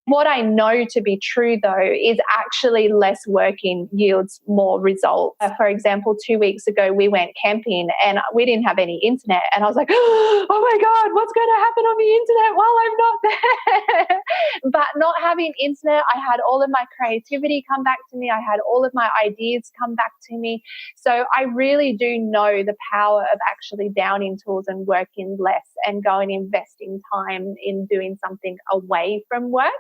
What I know to be true, though, is actually less working yields more results. For example, 2 weeks ago, we went camping and we didn't have any internet. And I was like, oh my God, what's going to happen on the internet while I'm not there? But not having internet, I had all of my creativity come back to me. I had all of my ideas come back to me. So I really do know the power of actually downing tools and working less and going investing time in doing something away from work.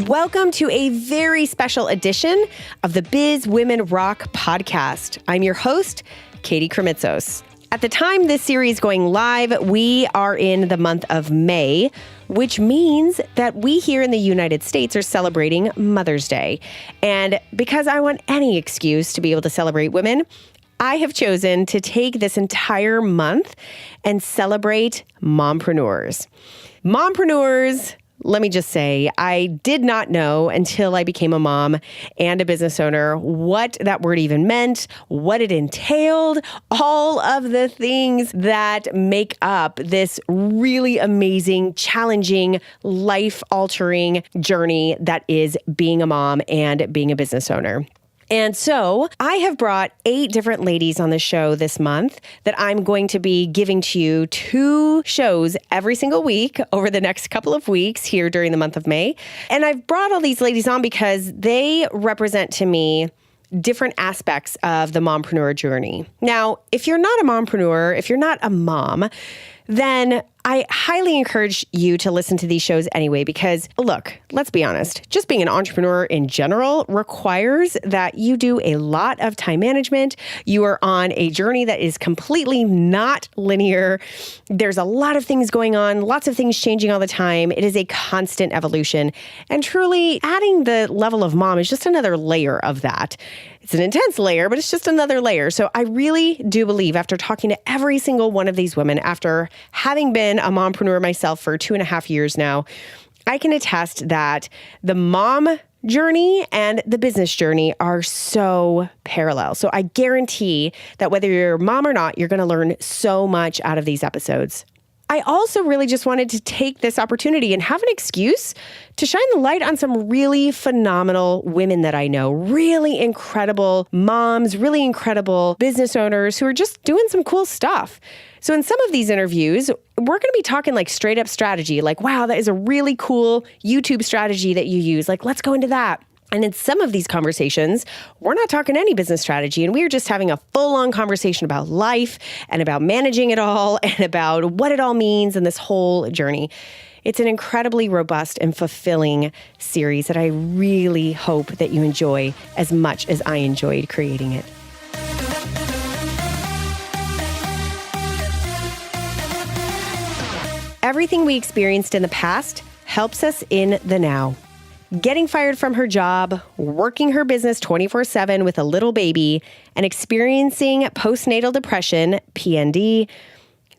Welcome to a very special edition of the Biz Women Rock podcast. I'm your host, Katie Kremitzos. At the time this series is going live, we are in the month of May, which means that we here in the United States are celebrating Mother's Day. And because I want any excuse to be able to celebrate women, I have chosen to take this entire month and celebrate mompreneurs. Mompreneurs, let me just say, I did not know until I became a mom and a business owner what that word even meant, what it entailed, all of the things that make up this really amazing, challenging, life-altering journey that is being a mom and being a business owner. And so I have brought 8 different ladies on the show this month that I'm going to be giving to you 2 shows every single week over the next couple of weeks here during the month of May. And I've brought all these ladies on because they represent to me different aspects of the mompreneur journey. Now, if you're not a mompreneur, if you're not a mom, then I highly encourage you to listen to these shows anyway, because look, let's be honest, just being an entrepreneur in general requires that you do a lot of time management. You are on a journey that is completely not linear. There's a lot of things going on, lots of things changing all the time. It is a constant evolution. And truly, adding the level of mom is just another layer of that. It's an intense layer, but it's just another layer. So I really do believe, after talking to every single one of these women, after having been a mompreneur myself for 2.5 years now, I can attest that the mom journey and the business journey are so parallel. So I guarantee that whether you're a mom or not, you're going to learn so much out of these episodes. I also really just wanted to take this opportunity and have an excuse to shine the light on some really phenomenal women that I know, really incredible moms, really incredible business owners who are just doing some cool stuff. So in some of these interviews, we're going to be talking like straight up strategy, like, wow, that is a really cool YouTube strategy that you use. Like, let's go into that. And in some of these conversations, we're not talking any business strategy, and we're just having a full-on conversation about life and about managing it all and about what it all means and this whole journey. It's an incredibly robust and fulfilling series that I really hope that you enjoy as much as I enjoyed creating it. Everything we experienced in the past helps us in the now. Getting fired from her job, working her business 24/7 with a little baby, and experiencing postnatal depression, PND.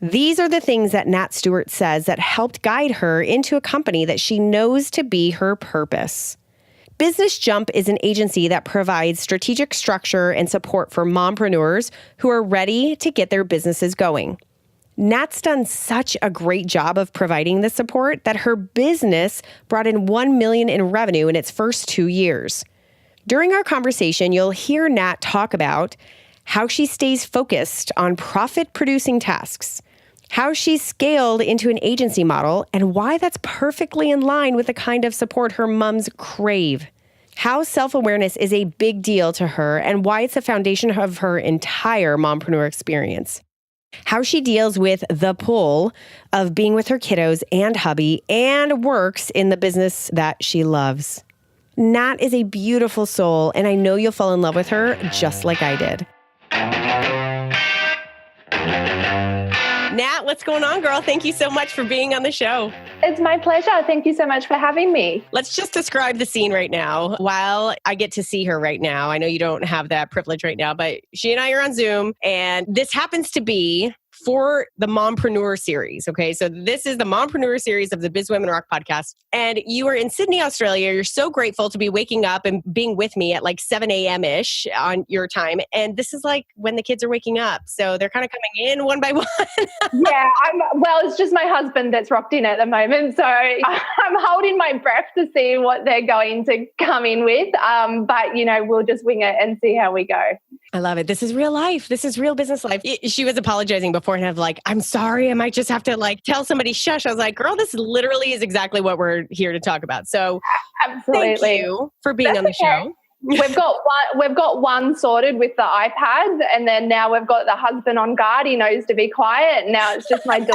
These are the things that Nat Stewart says that helped guide her into a company that she knows to be her purpose. Business Jump is an agency that provides strategic structure and support for mompreneurs who are ready to get their businesses going. Nat's done such a great job of providing this support that her business brought in $1 million in revenue in its first 2 years. During our conversation, you'll hear Nat talk about how she stays focused on profit-producing tasks, how she's scaled into an agency model, and why that's perfectly in line with the kind of support her mums crave. How self-awareness is a big deal to her and why it's the foundation of her entire mompreneur experience. How she deals with the pull of being with her kiddos and hubby and works in the business that she loves. Nat is a beautiful soul, and I know you'll fall in love with her just like I did. Nat, what's going on, girl? Thank you so much for being on the show. It's my pleasure. Thank you so much for having me. Let's just describe the scene right now while I get to see her right now. I know you don't have that privilege right now, but she and I are on Zoom, and this happens to be for the Mompreneur series. Okay. So this is the Mompreneur series of the Biz Women Rock podcast. And you are in Sydney, Australia. You're so grateful to be waking up and being with me at like 7 a.m.-ish on your time. And this is like when the kids are waking up. So they're kind of coming in one by one. Yeah. It's just my husband that's rocked in at the moment. So I'm holding my breath to see what they're going to come in with. But, we'll just wing it and see how we go. I love it. This is real life. This is real business life. She was apologizing beforehand of like, I'm sorry. I might just have to like tell somebody shush. I was like, girl, this literally is exactly what we're here to talk about. So absolutely. Thank you for being on the show. We've got one sorted with the iPad, and then now we've got the husband on guard. He knows to be quiet. Now it's just my daughter.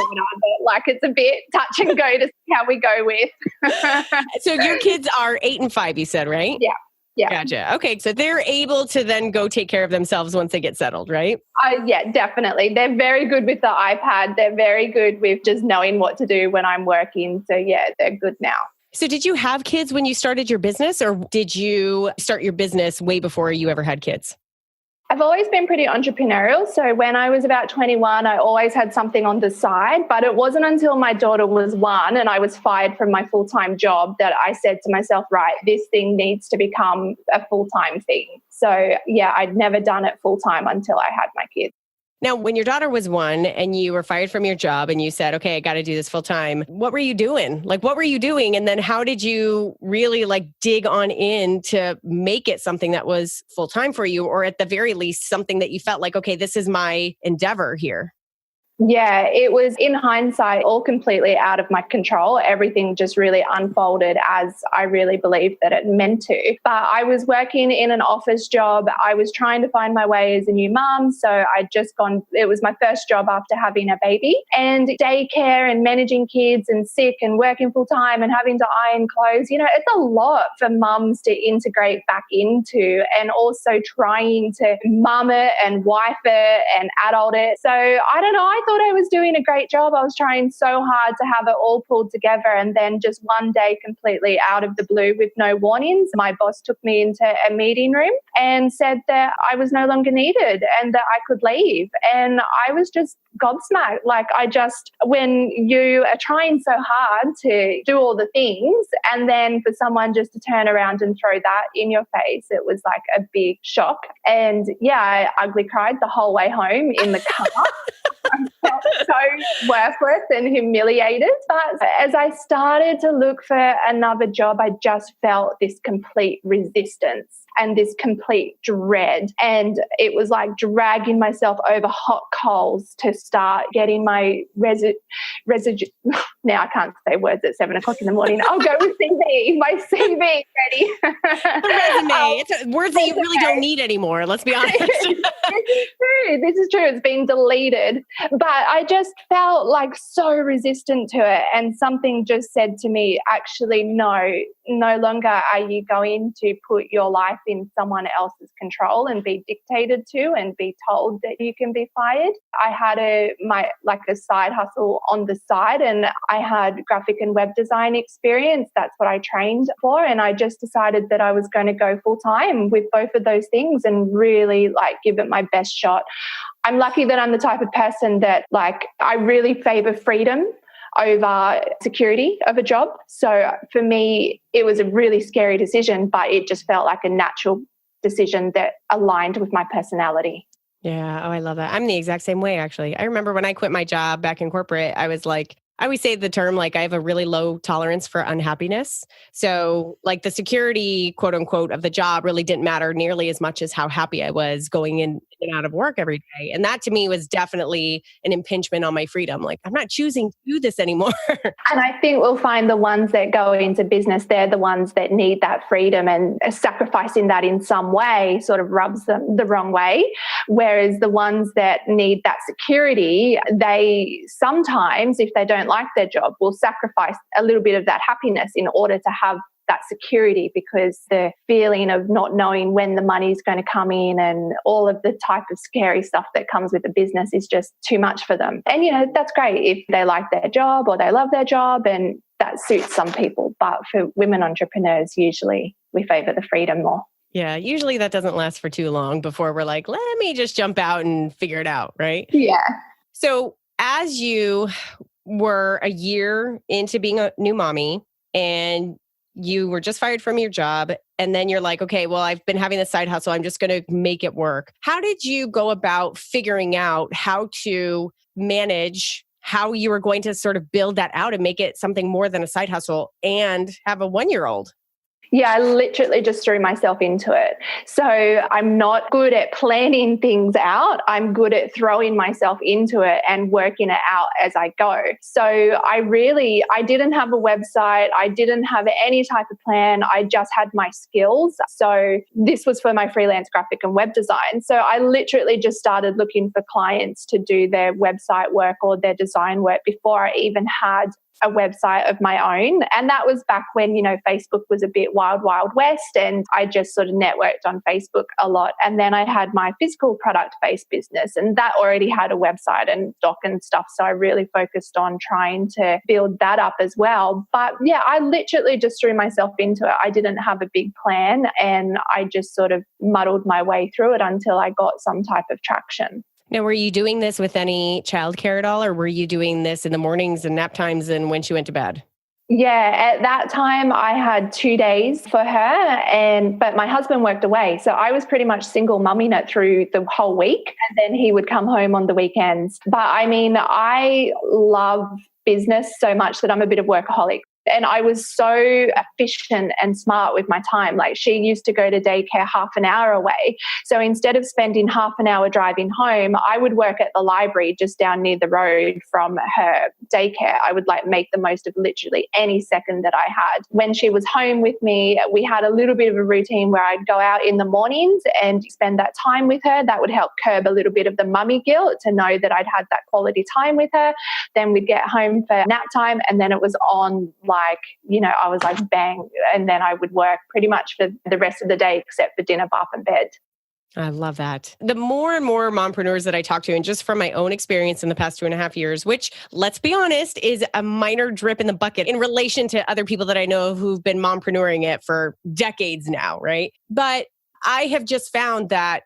But it's a bit touch and go to see how we go with. So your kids are 8 and 5, you said, right? Yeah. Yeah. Gotcha. Okay. So they're able to then go take care of themselves once they get settled, right? Yeah, definitely. They're very good with the iPad. They're very good with just knowing what to do when I'm working. So yeah, they're good now. So did you have kids when you started your business, or did you start your business way before you ever had kids? I've always been pretty entrepreneurial. So when I was about 21, I always had something on the side, but it wasn't until my daughter was 1 and I was fired from my full-time job that I said to myself, right, this thing needs to become a full-time thing. So yeah, I'd never done it full-time until I had my kids. Now, when your daughter was 1 and you were fired from your job and you said, okay, I got to do this full time, what were you doing? What were you doing? And then how did you really dig on in to make it something that was full time for you, or at the very least, something that you felt like, okay, this is my endeavor here? Yeah, it was, in hindsight, all completely out of my control. Everything just really unfolded as I really believed that it meant to. But I was working in an office job. I was trying to find my way as a new mum. So it was my first job after having a baby, and daycare and managing kids and sick and working full time and having to iron clothes. It's a lot for mums to integrate back into, and also trying to mum it and wife it and adult it. So I don't know. I thought I was doing a great job. I was trying so hard to have it all pulled together. And then just one day, completely out of the blue with no warnings, my boss took me into a meeting room and said that I was no longer needed and that I could leave. And I was just gobsmacked. When you are trying so hard to do all the things, and then for someone just to turn around and throw that in your face, it was like a big shock. And yeah, I ugly cried the whole way home in the car. I felt so worthless and humiliated. But as I started to look for another job, I just felt this complete resistance and this complete dread. And it was like dragging myself over hot coals to start getting my residue. Now I can't say words at 7 o'clock in the morning. I'll go with CV. My CV ready. The resume. It's words that you really don't need anymore. Let's be honest. This is true. It's been deleted. But I just felt so resistant to it. And something just said to me, actually, no longer are you going to put your life in someone else's control and be dictated to and be told that you can be fired. I had a side hustle on the side, and I had graphic and web design experience. That's what I trained for. And I just decided that I was going to go full time with both of those things and really give it my best shot. I'm lucky that I'm the type of person that I really favor freedom over security of a job. So for me, it was a really scary decision, but it just felt like a natural decision that aligned with my personality. Yeah. Oh, I love that. I'm the exact same way, actually. I remember when I quit my job back in corporate, I was I always say the term, I have a really low tolerance for unhappiness. So the security, quote unquote, of the job really didn't matter nearly as much as how happy I was going in and out of work every day. And that to me was definitely an impingement on my freedom. I'm not choosing to do this anymore. And I think we'll find the ones that go into business, they're the ones that need that freedom, and sacrificing that in some way sort of rubs them the wrong way. Whereas the ones that need that security, they sometimes, if they don't like their job, will sacrifice a little bit of that happiness in order to have that security, because the feeling of not knowing when the money is going to come in and all of the type of scary stuff that comes with the business is just too much for them. And, that's great if they like their job or they love their job, and that suits some people. But for women entrepreneurs, usually we favor the freedom more. Yeah, usually that doesn't last for too long before we're let me just jump out and figure it out, right? Yeah. So as you were a year into being a new mommy and you were just fired from your job, and then you're like, okay, well, I've been having this side hustle. I'm just going to make it work. How did you go about figuring out how to manage how you were going to sort of build that out and make it something more than a side hustle and have a 1-year-old? Yeah, I literally just threw myself into it. So I'm not good at planning things out. I'm good at throwing myself into it and working it out as I go. So I didn't have a website. I didn't have any type of plan. I just had my skills. So this was for my freelance graphic and web design. So I literally just started looking for clients to do their website work or their design work before I even had a website of my own. And that was back when, Facebook was a bit wild, wild west. And I just sort of networked on Facebook a lot. And then I had my physical product-based business, and that already had a website and doc and stuff. So I really focused on trying to build that up as well. But yeah, I literally just threw myself into it. I didn't have a big plan, and I just sort of muddled my way through it until I got some type of traction. Now, were you doing this with any childcare at all, or were you doing this in the mornings and nap times and when she went to bed? Yeah, at that time I had 2 days for her, but my husband worked away. So I was pretty much single mumming it through the whole week, and then he would come home on the weekends. But I mean, I love business so much that I'm a bit of workaholic. And I was so efficient and smart with my time. Like, she used to go to daycare half an hour away. So instead of spending half an hour driving home, I would work at the library just down near the road from her daycare. I would make the most of literally any second that I had. When she was home with me, we had a little bit of a routine where I'd go out in the mornings and spend that time with her. That would help curb a little bit of the mummy guilt, to know that I'd had that quality time with her. Then we'd get home for nap time, and then it was on I was like, bang. And then I would work pretty much for the rest of the day, except for dinner, bath and bed. I love that. The more and more mompreneurs that I talk to, and just from my own experience in the past 2.5 years, which, let's be honest, is a minor drip in the bucket in relation to other people that I know who've been mompreneuring it for decades now, right? But I have just found that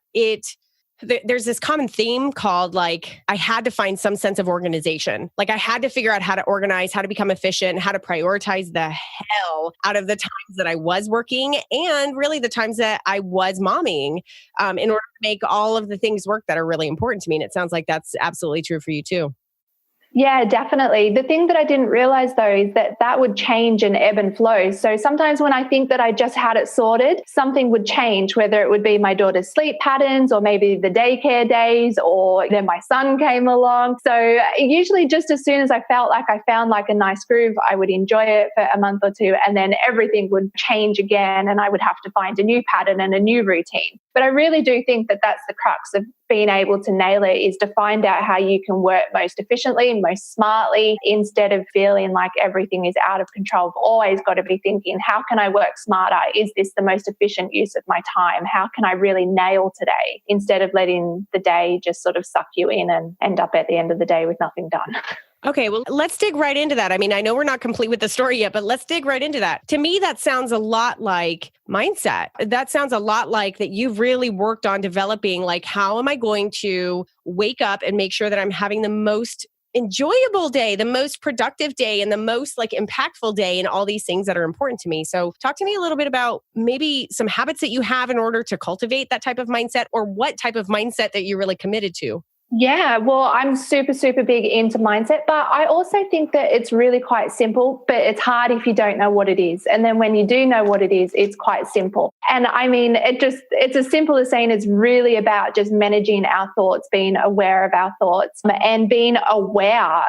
there's this common theme called I had to find some sense of organization. I had to figure out how to organize, how to become efficient, how to prioritize the hell out of the times that I was working and really the times that I was momming in order to make all of the things work that are really important to me. And it sounds like that's absolutely true for you too. Yeah, definitely. The thing that I didn't realize, though, is that would change and ebb and flow. So sometimes when I think that I just had it sorted, something would change, whether it would be my daughter's sleep patterns or maybe the daycare days, or then my son came along. So usually just as soon as I felt like I found a nice groove, I would enjoy it for a month or two, and then everything would change again and I would have to find a new pattern and a new routine. But I really do think that that's the crux of being able to nail it, is to find out how you can work most efficiently, most smartly, instead of feeling like everything is out of control. I've always got to be thinking, how can I work smarter? Is this the most efficient use of my time? How can I really nail today? Instead of letting the day just sort of suck you in and end up at the end of the day with nothing done. Okay, well, let's dig right into that. I mean, I know we're not complete with the story yet, but let's dig right into that. To me, that sounds a lot like mindset. That sounds a lot like that you've really worked on developing, how am I going to wake up and make sure that I'm having the most enjoyable day, the most productive day, and the most impactful day, and all these things that are important to me. So talk to me a little bit about maybe some habits that you have in order to cultivate that type of mindset, or what type of mindset that you're really committed to. Yeah, well, I'm super, super big into mindset, but I also think that it's really quite simple, but it's hard if you don't know what it is. And then when you do know what it is, it's quite simple. And I mean, it's as simple as saying it's really about just managing our thoughts, being aware of our thoughts, and being aware.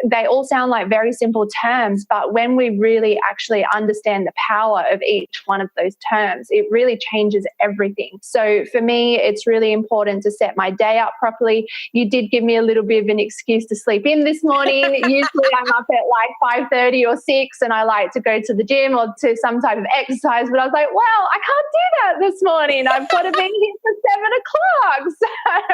They all sound like very simple terms, but when we really actually understand the power of each one of those terms, it really changes everything. So for me, it's really important to set my day up properly. You did give me a little bit of an excuse to sleep in this morning. Usually I'm up at 5:30 or 6, and I like to go to the gym or to some type of exercise. But I was like, well, I can't do that this morning. I've got to be here for 7 o'clock. So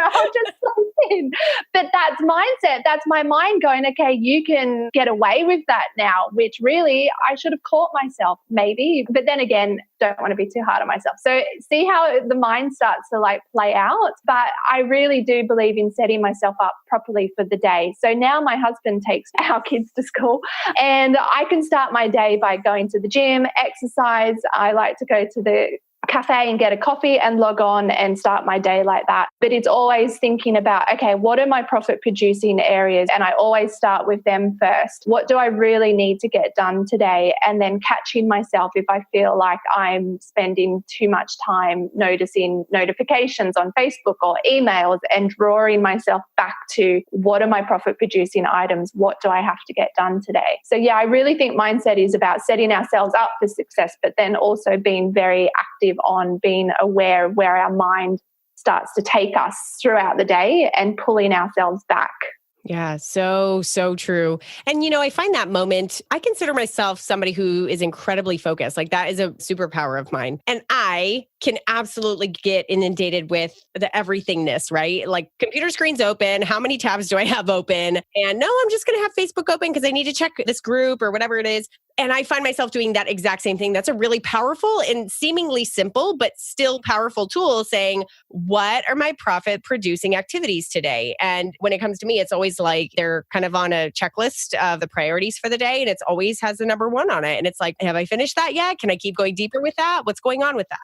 I'll just sleep in. But that's mindset. That's my mind going, okay, you can get away with that now, which really I should have caught myself maybe. But then again, don't want to be too hard on myself. So see how the mind starts to like play out. But I really do believe in setting myself up properly for the day. So now my husband takes our kids to school and I can start my day by going to the gym, exercise. I like to go to the cafe and get a coffee and log on and start my day like that. But it's always thinking about, okay, what are my profit producing areas? And I always start with them first. What do I really need to get done today? And then catching myself if I feel like I'm spending too much time noticing notifications on Facebook or emails and drawing myself back to what are my profit producing items? What do I have to get done today? So yeah, I really think mindset is about setting ourselves up for success, but then also being very active on being aware of where our mind starts to take us throughout the day and pulling ourselves back. Yeah, so true. And, I find that moment, I consider myself somebody who is incredibly focused. Like that is a superpower of mine. And I can absolutely get inundated with the everythingness, right? Like computer screen's open. How many tabs do I have open? And no, I'm just going to have Facebook open because I need to check this group or whatever it is. And I find myself doing that exact same thing. That's a really powerful and seemingly simple, but still powerful tool saying, what are my profit producing activities today? And when it comes to me, it's always like they're kind of on a checklist of the priorities for the day. And it's always has the number one on it. And it's like, have I finished that yet? Can I keep going deeper with that? What's going on with that?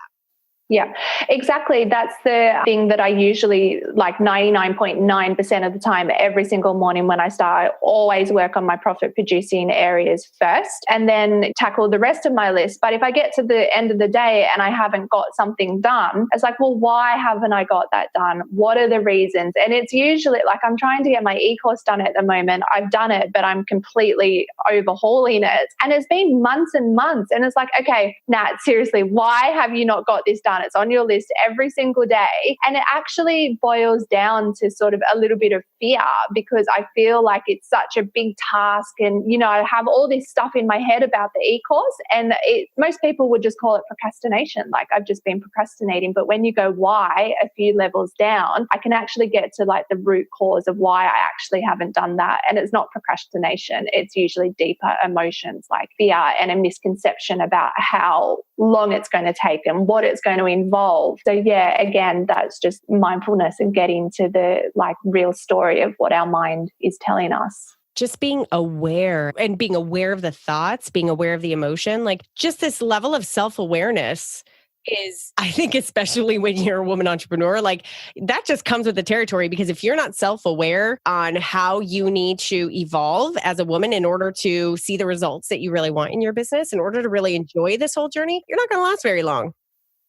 Yeah, exactly. That's the thing that I usually, like 99.9% of the time, every single morning when I start, I always work on my profit producing areas first and then tackle the rest of my list. But if I get to the end of the day and I haven't got something done, it's like, well, why haven't I got that done? What are the reasons? And it's usually like I'm trying to get my e-course done at the moment. I've done it, but I'm completely overhauling it. And it's been months and months. And it's like, okay, Nat, seriously, why have you not got this done? It's on your list every single day. And it actually boils down to sort of a little bit of fear because I feel like it's such a big task. And, I have all this stuff in my head about the e-course and most people would just call it procrastination. Like I've just been procrastinating. But when you go why a few levels down, I can actually get to like the root cause of why I actually haven't done that. And it's not procrastination. It's usually deeper emotions like fear and a misconception about how long it's going to take and what it's going to involve. So yeah, again, that's just mindfulness and getting to the like real story of what our mind is telling us. Just being aware and being aware of the thoughts, being aware of the emotion, like just this level of self-awareness is, I think, especially when you're a woman entrepreneur, like that just comes with the territory because if you're not self-aware on how you need to evolve as a woman in order to see the results that you really want in your business, in order to really enjoy this whole journey, you're not going to last very long.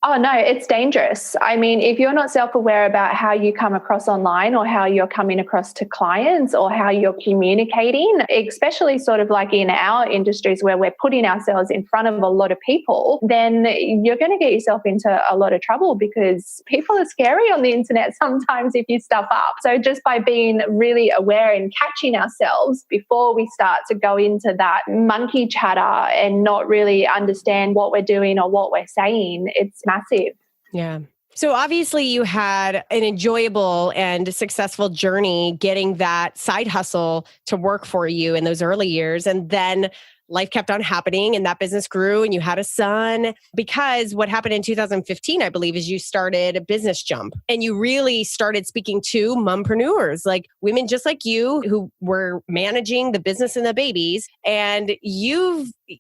Oh, no, it's dangerous. I mean, if you're not self-aware about how you come across online or how you're coming across to clients or how you're communicating, especially sort of like in our industries where we're putting ourselves in front of a lot of people, then you're going to get yourself into a lot of trouble because people are scary on the internet sometimes if you stuff up. So just by being really aware and catching ourselves before we start to go into that monkey chatter and not really understand what we're doing or what we're saying, it's massive. Yeah. So obviously you had an enjoyable and successful journey getting that side hustle to work for you in those early years. And then life kept on happening and that business grew and you had a son because what happened in 2015, I believe, is you started a Business Jump and you really started speaking to mumpreneurs, like women just like you who were managing the business and the babies. And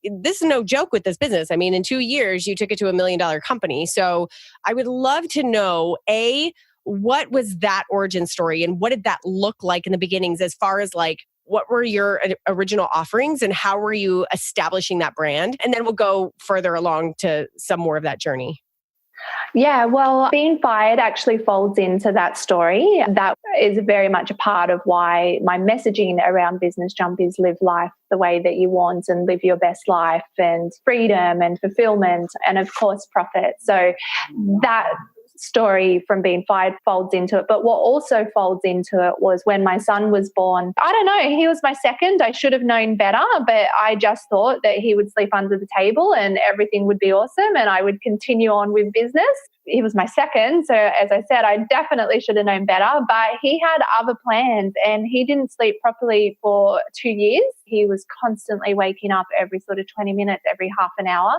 this is no joke with this business. I mean, in 2 years, you took it to $1 million company. So I would love to know, what was that origin story and what did that look like in the beginnings as far as like, what were your original offerings and how were you establishing that brand? And then we'll go further along to some more of that journey. Yeah, well, being fired actually folds into that story. That is very much a part of why my messaging around Business Jump is live life the way that you want and live your best life and freedom and fulfillment and, of course, profit. So that story from being fired folds into it. But what also folds into it was when my son was born. I don't know, he was my second. I should have known better, but I just thought that he would sleep under the table and everything would be awesome and I would continue on with business. he was my second. So as I said, I definitely should have known better, but he had other plans and he didn't sleep properly for 2 years. He was constantly waking up every sort of 20 minutes, every half an hour.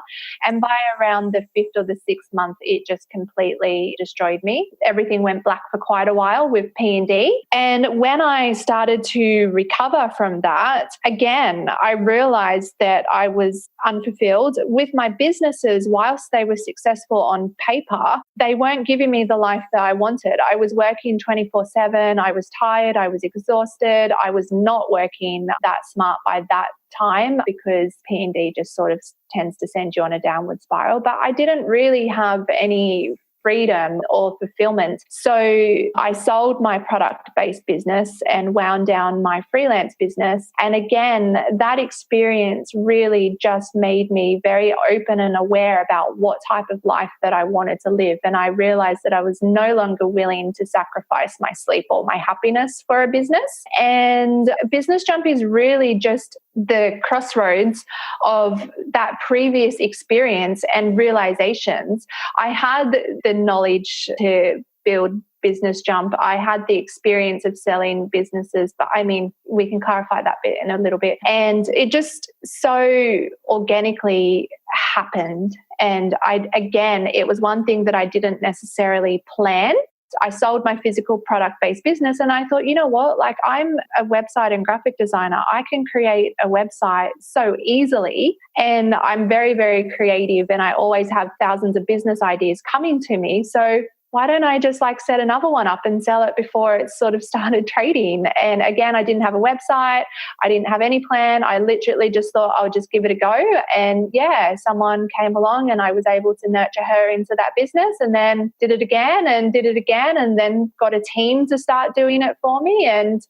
And by around the 5th or the 6th month, it just completely destroyed me. Everything went black for quite a while with P&D. And when I started to recover from that, again, I realized that I was unfulfilled with my businesses. Whilst they were successful on paper, they weren't giving me the life that I wanted. I was working 24/7. I was tired. I was exhausted. I was not working that smart by that time because P&D just sort of tends to send you on a downward spiral. But I didn't really have any freedom or fulfillment. So I sold my product-based business and wound down my freelance business. And again, that experience really just made me very open and aware about what type of life that I wanted to live. And I realized that I was no longer willing to sacrifice my sleep or my happiness for a business. And Business Jump is really just the crossroads of that previous experience and realizations. I had the knowledge to build Business Jump. I had the experience of selling businesses, but I mean, we can clarify that bit in a little bit. And it just so organically happened. And it was one thing that I didn't necessarily plan. I sold my physical product-based business and I thought, you know what, like I'm a website and graphic designer. I can create a website so easily and I'm very, very creative and I always have thousands of business ideas coming to me. So why don't I just like set another one up and sell it before it sort of started trading? And again, I didn't have a website. I didn't have any plan. I literally just thought I would just give it a go. And yeah, someone came along and I was able to nurture her into that business and then did it again and then got a team to start doing it for me. And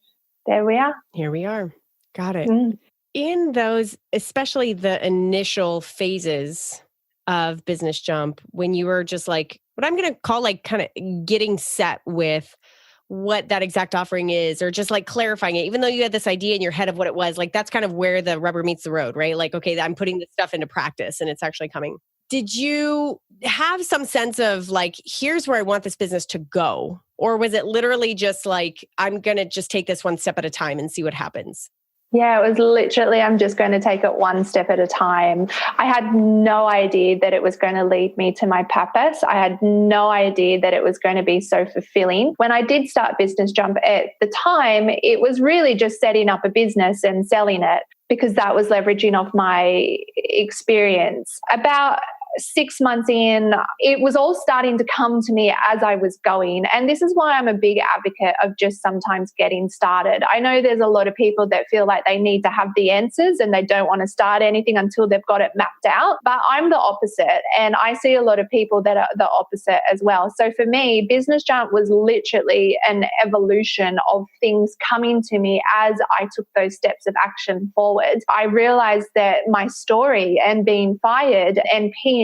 there we are. Here we are. Got it. In those, especially the initial phases of Business Jump, when you were just like, what I'm going to call like kind of getting set with what that exact offering is, or just like clarifying it, even though you had this idea in your head of what it was, like that's kind of where the rubber meets the road, right? Like, okay, I'm putting this stuff into practice and it's actually coming. Did you have some sense of like, here's where I want this business to go? Or was it literally just like, I'm going to just take this one step at a time and see what happens? Yeah, it was literally, I'm just going to take it one step at a time. I had no idea that it was going to lead me to my purpose. I had no idea that it was going to be so fulfilling. When I did start Business Jump at the time, it was really just setting up a business and selling it because that was leveraging off my experience. About 6 months in, it was all starting to come to me as I was going. And this is why I'm a big advocate of just sometimes getting started. I know there's a lot of people that feel like they need to have the answers and they don't want to start anything until they've got it mapped out. But I'm the opposite. And I see a lot of people that are the opposite as well. So for me, Business Jump was literally an evolution of things coming to me as I took those steps of action forward. I realized that my story and being fired and P&D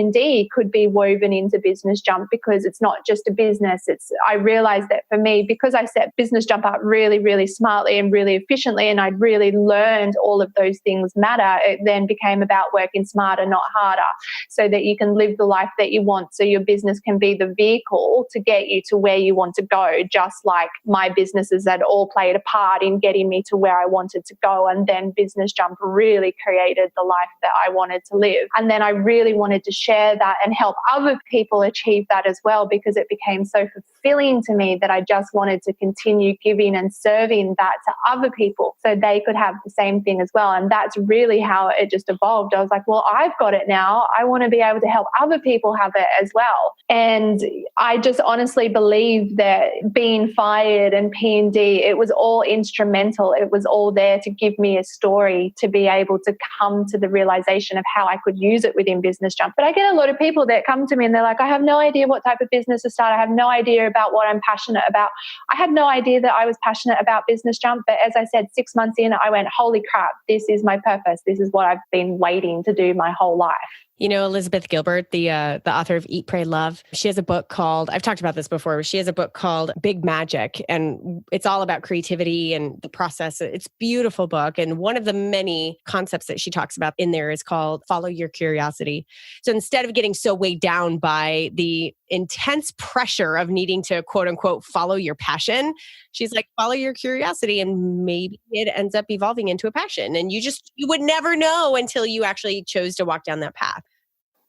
could be woven into Business Jump because it's not just a business. I realized that for me, because I set Business Jump up really, really smartly and really efficiently, and I'd really learned all of those things matter, it then became about working smarter, not harder, so that you can live the life that you want. So your business can be the vehicle to get you to where you want to go, just like my businesses had all played a part in getting me to where I wanted to go. And then Business Jump really created the life that I wanted to live. And then I really wanted to share that and help other people achieve that as well, because it became so fulfilling to me that I just wanted to continue giving and serving that to other people so they could have the same thing as well. And that's really how it just evolved. I was like, well, I've got it now. I want to be able to help other people have it as well. And I just honestly believe that being fired and P&D, it was all instrumental. It was all there to give me a story to be able to come to the realization of how I could use it within Business Jump. But I get a lot of people that come to me and they're like, I have no idea what type of business to start. I have no idea about what I'm passionate about. I had no idea that I was passionate about Business Jump. But as I said, 6 months in, I went, holy crap, this is my purpose. This is what I've been waiting to do my whole life. You know, Elizabeth Gilbert, the author of Eat, Pray, Love, she has a book called, I've talked about this before, she has a book called Big Magic, and it's all about creativity and the process. It's a beautiful book. And one of the many concepts that she talks about in there is called follow your curiosity. So instead of getting so weighed down by the intense pressure of needing to quote unquote follow your passion, she's like, follow your curiosity and maybe it ends up evolving into a passion. And you would never know until you actually chose to walk down that path.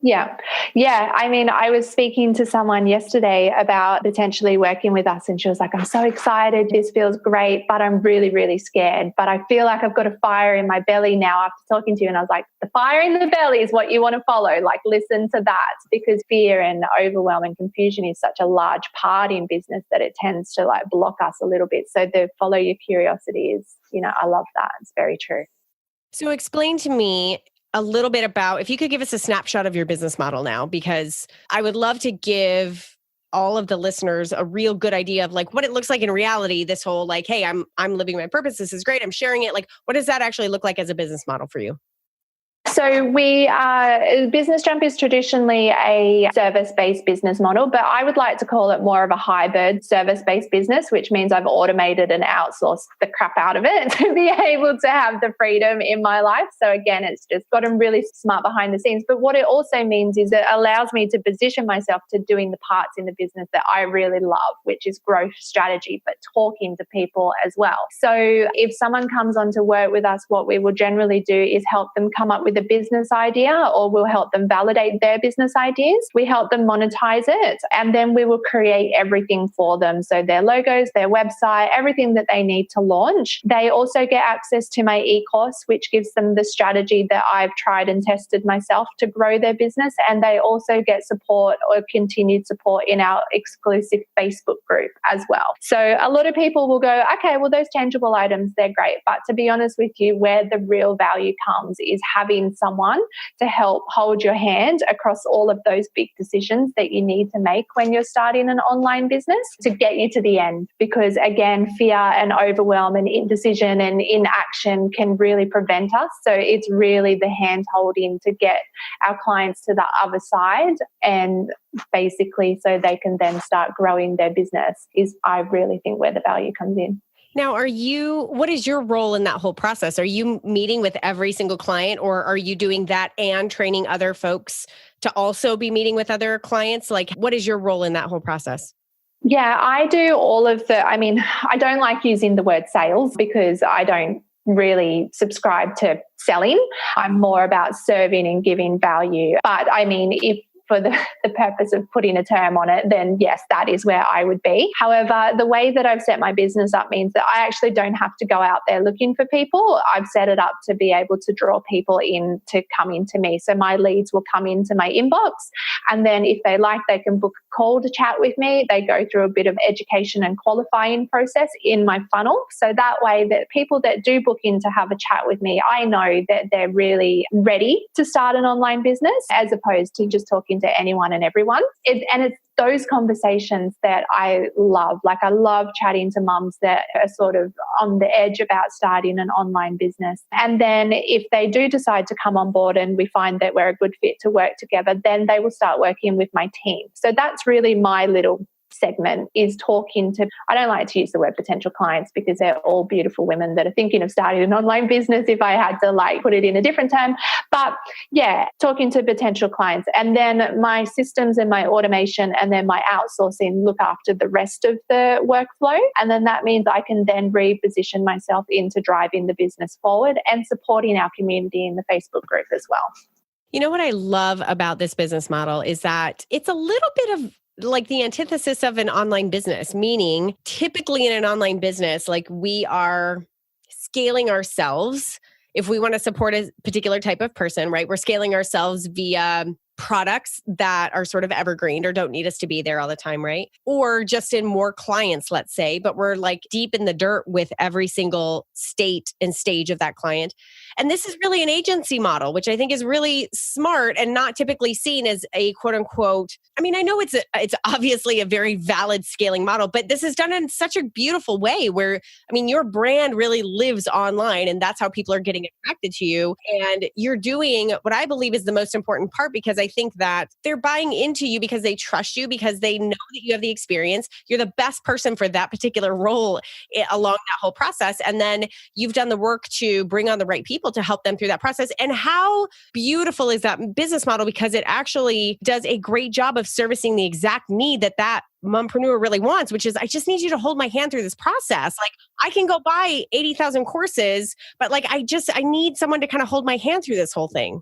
Yeah. Yeah. I mean, I was speaking to someone yesterday about potentially working with us, and she was like, I'm so excited. This feels great, but I'm really, really scared. But I feel like I've got a fire in my belly now after talking to you. And I was like, the fire in the belly is what you want to follow. Like, listen to that, because fear and overwhelm and confusion is such a large part in business that it tends to like block us a little bit. So the follow your curiosity is, I love that. It's very true. So explain to me a little bit about, if you could give us a snapshot of your business model now, because I would love to give all of the listeners a real good idea of like what it looks like in reality, this whole like, hey, I'm living my purpose. This is great. I'm sharing it. Like, what does that actually look like as a business model for you? So Business Jump is traditionally a service-based business model, but I would like to call it more of a hybrid service-based business, which means I've automated and outsourced the crap out of it to be able to have the freedom in my life. So again, it's just gotten really smart behind the scenes. But what it also means is it allows me to position myself to doing the parts in the business that I really love, which is growth strategy, but talking to people as well. So if someone comes on to work with us, what we will generally do is help them come up with a business idea, or we'll help them validate their business ideas. We help them monetize it, and then we will create everything for them. So their logos, their website, everything that they need to launch. They also get access to my e-course, which gives them the strategy that I've tried and tested myself to grow their business. And they also get support or continued support in our exclusive Facebook group as well. So a lot of people will go, okay, well, those tangible items, they're great. But to be honest with you, where the real value comes is having someone to help hold your hand across all of those big decisions that you need to make when you're starting an online business to get you to the end. Because again, fear and overwhelm and indecision and inaction can really prevent us. So it's really the hand holding to get our clients to the other side, and basically so they can then start growing their business is, I really think, where the value comes in. Now, what is your role in that whole process? Are you meeting with every single client, or are you doing that and training other folks to also be meeting with other clients? Like, what is your role in that whole process? Yeah, I do all of I don't like using the word sales because I don't really subscribe to selling. I'm more about serving and giving value. But I mean, if for the purpose of putting a term on it, then yes, that is where I would be. However, the way that I've set my business up means that I actually don't have to go out there looking for people. I've set it up to be able to draw people in to come into me. So my leads will come into my inbox, and then if they like, they can book a call to chat with me. They go through a bit of education and qualifying process in my funnel. So that way that people that do book in to have a chat with me, I know that they're really ready to start an online business, as opposed to just talking to anyone and everyone. It's those conversations that I love. Like, I love chatting to mums that are sort of on the edge about starting an online business. And then if they do decide to come on board and we find that we're a good fit to work together, then they will start working with my team. So that's really my little segment, is talking to, I don't like to use the word potential clients because they're all beautiful women that are thinking of starting an online business, if I had to like put it in a different term. But yeah, talking to potential clients, and then my systems and my automation and then my outsourcing look after the rest of the workflow. And then that means I can then reposition myself into driving the business forward and supporting our community in the Facebook group as well. You know what I love about this business model is that it's a little bit of like the antithesis of an online business, meaning typically in an online business, like we are scaling ourselves. If we want to support a particular type of person, right? We're scaling ourselves via products that are sort of evergreen or don't need us to be there all the time, right? Or just in more clients, let's say, but we're like deep in the dirt with every single state and stage of that client. And this is really an agency model, which I think is really smart and not typically seen as a quote unquote. I mean, I know it's obviously a very valid scaling model, but this is done in such a beautiful way where, I mean, your brand really lives online and that's how people are getting attracted to you. And you're doing what I believe is the most important part, because I think that they're buying into you because they trust you, because they know that you have the experience. You're the best person for that particular role along that whole process. And then you've done the work to bring on the right people to help them through that process. And how beautiful is that business model? Because it actually does a great job of servicing the exact need that mompreneur really wants, which is, I just need you to hold my hand through this process. Like, I can go buy 80,000 courses, but like, I need someone to kind of hold my hand through this whole thing.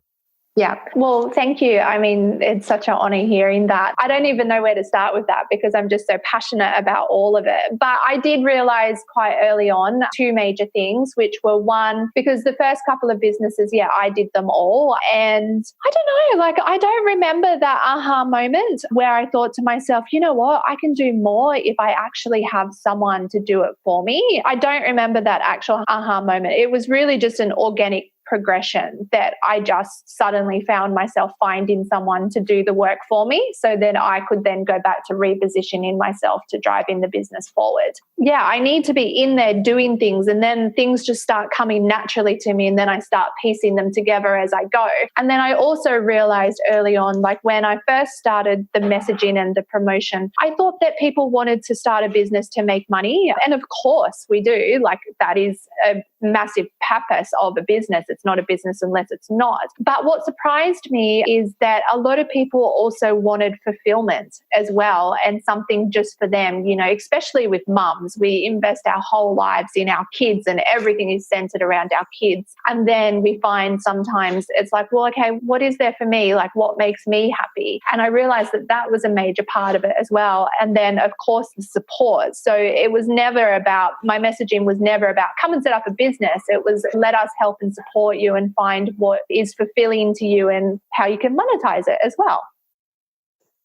Yeah. Well, thank you. I mean, it's such an honor hearing that. I don't even know where to start with that because I'm just so passionate about all of it. But I did realize quite early on two major things, which were one, because the first couple of businesses, I did them all. And I don't know, like, I don't remember that aha moment where I thought to myself, you know what, I can do more if I actually have someone to do it for me. I don't remember that actual aha moment. It was really just an organic progression that I just suddenly found myself finding someone to do the work for me, so then I could then go back to repositioning myself to driving the business forward. Yeah, I need to be in there doing things, and then things just start coming naturally to me, and then I start piecing them together as I go. And then I also realized early on, like when I first started the messaging and the promotion, I thought that people wanted to start a business to make money. And of course we do, like that is a massive purpose of a business. It's not a business unless it's not. But what surprised me is that a lot of people also wanted fulfillment as well, and something just for them, you know, especially with mums. We invest our whole lives in our kids and everything is centered around our kids. And then we find sometimes it's like, well, okay, what is there for me? Like, what makes me happy? And I realized that that was a major part of it as well. And then, of course, the support. So it was never about, my messaging was never about come and set up a business. It was let us help and support you and find what is fulfilling to you and how you can monetize it as well.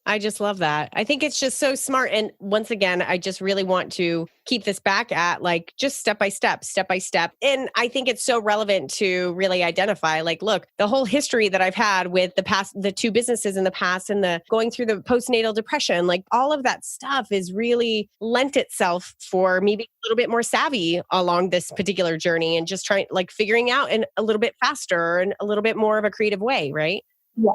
I just love that. I think it's just so smart. And once again, I just really want to keep this back at like just step by step. And I think it's so relevant to really identify, like, look, the whole history that I've had with the two businesses in the past and the going through the postnatal depression, like all of that stuff is really lent itself for me being a little bit more savvy along this particular journey and just trying, like figuring out in a little bit faster and a little bit more of a creative way, right? Yeah,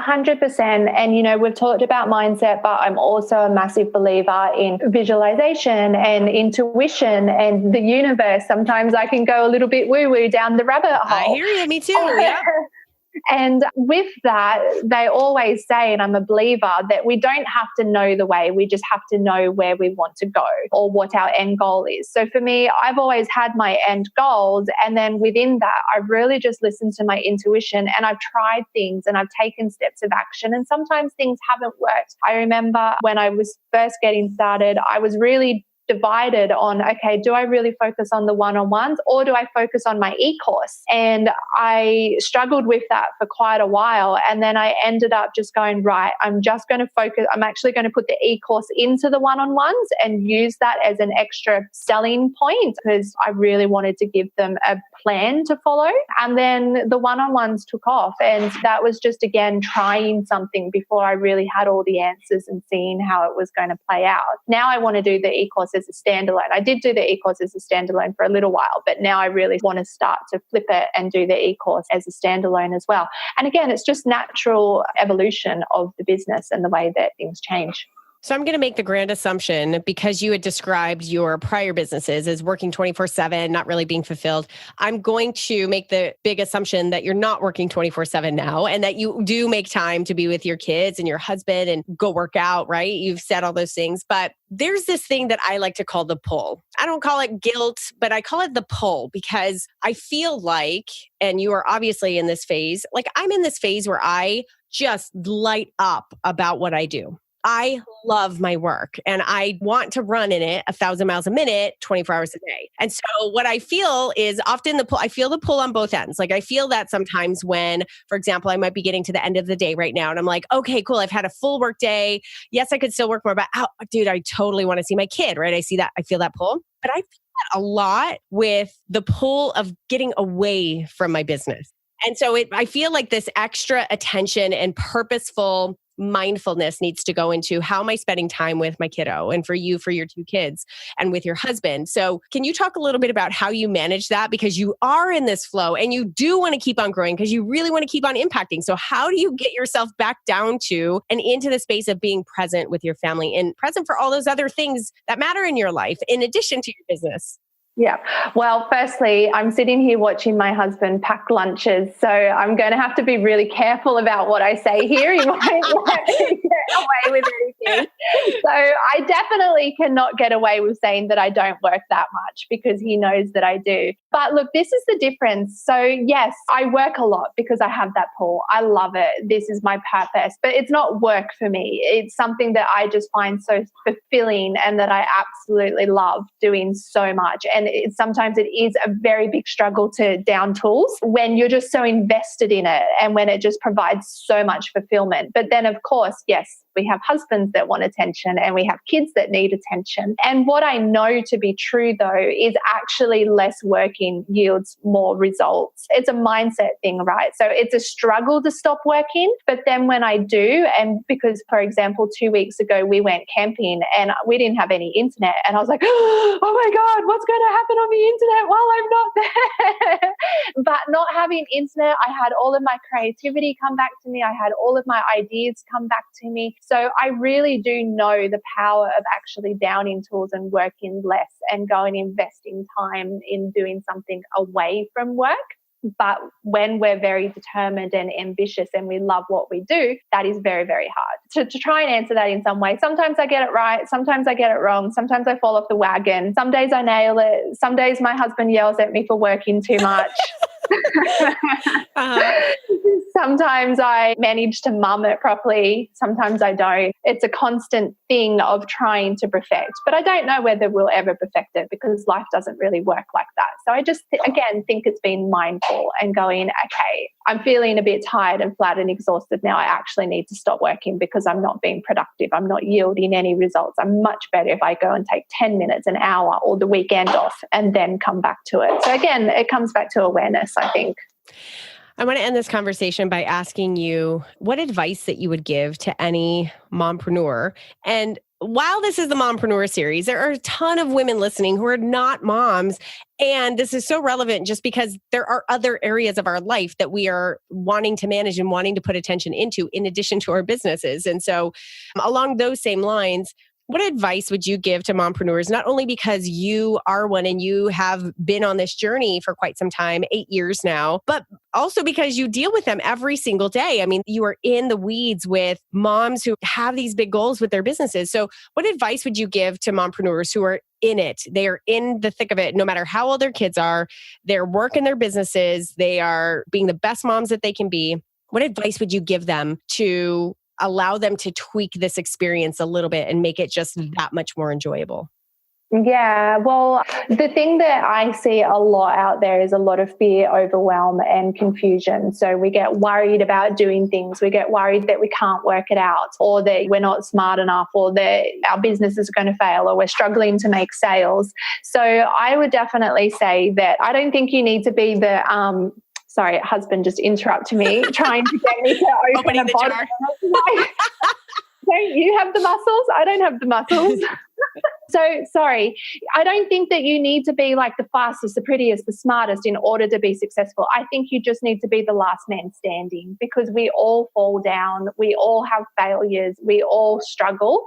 100%. And, you know, we've talked about mindset, but I'm also a massive believer in visualization and intuition and the universe. Sometimes I can go a little bit woo-woo down the rabbit hole. I hear you, me too. Yeah. And with that, they always say, and I'm a believer, that we don't have to know the way. We just have to know where we want to go or what our end goal is. So for me, I've always had my end goals. And then within that, I've really just listened to my intuition and I've tried things and I've taken steps of action. And sometimes things haven't worked. I remember when I was first getting started, I was really divided on, okay, do I really focus on the one-on-ones or do I focus on my e-course? And I struggled with that for quite a while. And then I ended up just going, right, I'm just going to focus. I'm actually going to put the e-course into the one-on-ones and use that as an extra selling point because I really wanted to give them a plan to follow. And then the one-on-ones took off. And that was just, again, trying something before I really had all the answers and seeing how it was going to play out. Now I want to do the e-course as a standalone. I did do the e-course as a standalone for a little while, but now I really want to start to flip it and do the e-course as a standalone as well. And again, it's just natural evolution of the business and the way that things change. So I'm going to make the grand assumption, because you had described your prior businesses as working 24/7, not really being fulfilled. I'm going to make the big assumption that you're not working 24/7 now and that you do make time to be with your kids and your husband and go work out, right? You've said all those things, but there's this thing that I like to call the pull. I don't call it guilt, but I call it the pull because I feel like, and you are obviously in this phase, like I'm in this phase where I just light up about what I do. I love my work and I want to run in it 1,000 miles a minute, 24 hours a day. And so what I feel is often I feel the pull on both ends. Like I feel that sometimes when, for example, I might be getting to the end of the day right now and I'm like, okay, cool. I've had a full work day. Yes, I could still work more, but dude, I totally want to see my kid, right? I feel that pull, but I feel that a lot with the pull of getting away from my business. And so I feel like this extra attention and purposeful mindfulness needs to go into how am I spending time with my kiddo and for you, for your two kids and with your husband. So can you talk a little bit about how you manage that? Because you are in this flow and you do want to keep on growing because you really want to keep on impacting. So how do you get yourself back down to and into the space of being present with your family and present for all those other things that matter in your life in addition to your business? Yeah. Well, firstly, I'm sitting here watching my husband pack lunches, so I'm going to have to be really careful about what I say here. He might let me get away with anything. So I definitely cannot get away with saying that I don't work that much because he knows that I do. But look, this is the difference. So yes, I work a lot because I have that pull. I love it. This is my purpose, but it's not work for me. It's something that I just find so fulfilling and that I absolutely love doing so much. And sometimes it is a very big struggle to down tools when you're just so invested in it and when it just provides so much fulfillment. But then, of course, yes, we have husbands that want attention and we have kids that need attention. And what I know to be true, though, is actually less working yields more results. It's a mindset thing, right? So it's a struggle to stop working. But then when I do, and because, for example, 2 weeks ago, we went camping and we didn't have any internet. And I was like, oh my God, what's going to happen on the internet while I'm not there? But not having internet, I had all of my creativity come back to me. I had all of my ideas come back to me. So I really do know the power of actually downing tools and working less and going investing time in doing something away from work. But when we're very determined and ambitious and we love what we do, that is very, very hard. To try and answer that in some way, sometimes I get it right, sometimes I get it wrong, sometimes I fall off the wagon, some days I nail it, some days my husband yells at me for working too much. Sometimes I manage to mum it properly. Sometimes I don't. It's a constant thing of trying to perfect. But I don't know whether we'll ever perfect it because life doesn't really work like that. So I just, again, think it's being mindful and going, okay, I'm feeling a bit tired and flat and exhausted now. I actually need to stop working because I'm not being productive. I'm not yielding any results. I'm much better if I go and take 10 minutes, an hour, or the weekend off and then come back to it. So again, it comes back to awareness, I think. I want to end this conversation by asking you what advice that you would give to any mompreneur. And while this is the Mompreneur series, there are a ton of women listening who are not moms. And this is so relevant just because there are other areas of our life that we are wanting to manage and wanting to put attention into in addition to our businesses. And so along those same lines, what advice would you give to mompreneurs, not only because you are one and you have been on this journey for quite some time, 8 years now, but also because you deal with them every single day? I mean, you are in the weeds with moms who have these big goals with their businesses. So what advice would you give to mompreneurs who are in it? They are in the thick of it, no matter how old their kids are. They're working their businesses. They are being the best moms that they can be. What advice would you give them to allow them to tweak this experience a little bit and make it just that much more enjoyable? Yeah, well, the thing that I see a lot out there is a lot of fear, overwhelm, and confusion. So we get worried about doing things. We get worried that we can't work it out, or that we're not smart enough, or that our business is going to fail, or we're struggling to make sales. So I would definitely say that I don't think you need to be the sorry, husband just interrupted me, trying to get me to open a bottle. Don't you have the muscles? I don't have the muscles. So, sorry, I don't think that you need to be like the fastest, the prettiest, the smartest in order to be successful. I think you just need to be the last man standing, because we all fall down. We all have failures. We all struggle.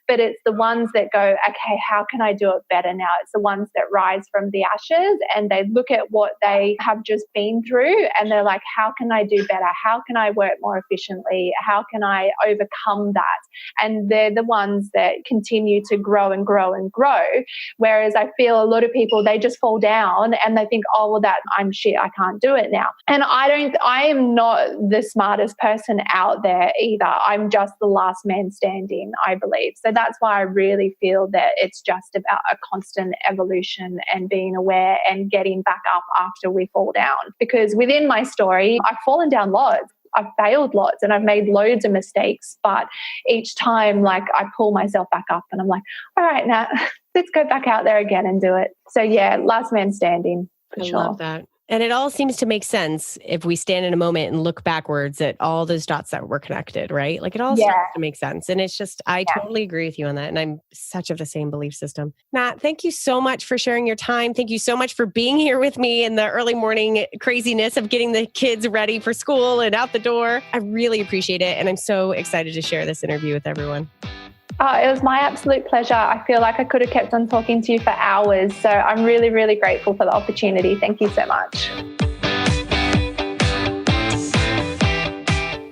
But it's the ones that go, okay, how can I do it better now? It's the ones that rise from the ashes and they look at what they have just been through and they're like, how can I do better? How can I work more efficiently? How can I overcome that? And they're the ones that continue to grow and grow and grow. Whereas I feel a lot of people, they just fall down and they think, oh, well, I'm shit, I can't do it now. And I am not the smartest person out there either. I'm just the last man standing, I believe. So that's why I really feel that it's just about a constant evolution and being aware and getting back up after we fall down. Because within my story, I've fallen down lots. I've failed lots and I've made loads of mistakes, but each time, like, I pull myself back up and I'm like, all right, Nat, let's go back out there again and do it. So yeah, last man standing for sure. I love that. And it all seems to make sense if we stand in a moment and look backwards at all those dots that were connected, right? Like, it all starts to make sense. And it's just, I totally agree with you on that. And I'm such of the same belief system. Nat, thank you so much for sharing your time. Thank you so much for being here with me in the early morning craziness of getting the kids ready for school and out the door. I really appreciate it. And I'm so excited to share this interview with everyone. It was my absolute pleasure. I feel like I could have kept on talking to you for hours. So I'm really, really grateful for the opportunity. Thank you so much.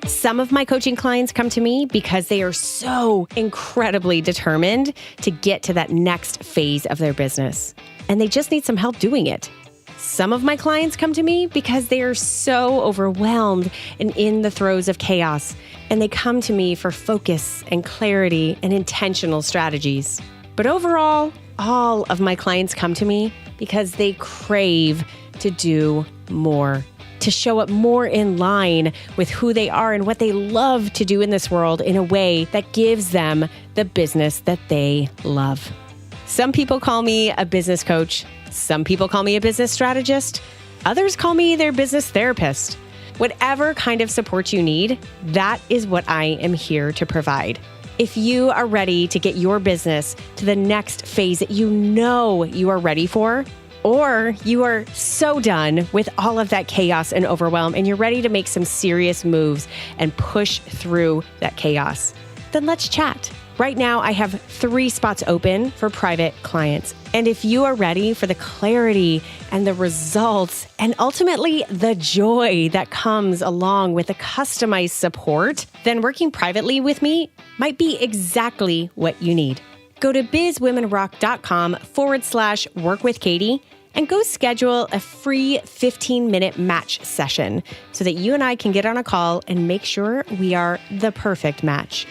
Some of my coaching clients come to me because they are so incredibly determined to get to that next phase of their business, and they just need some help doing it. Some of my clients come to me because they are so overwhelmed and in the throes of chaos, and they come to me for focus and clarity and intentional strategies. But overall, all of my clients come to me because they crave to do more, to show up more in line with who they are and what they love to do in this world in a way that gives them the business that they love. Some people call me a business coach. Some people call me a business strategist. Others call me their business therapist. Whatever kind of support you need, that is what I am here to provide. If you are ready to get your business to the next phase that you know you are ready for, or you are so done with all of that chaos and overwhelm and you're ready to make some serious moves and push through that chaos, then let's chat. Right now, I have 3 spots open for private clients. And if you are ready for the clarity and the results and ultimately the joy that comes along with the customized support, then working privately with me might be exactly what you need. Go to bizwomenrock.com/workwithkatie and go schedule a free 15-minute match session so that you and I can get on a call and make sure we are the perfect match.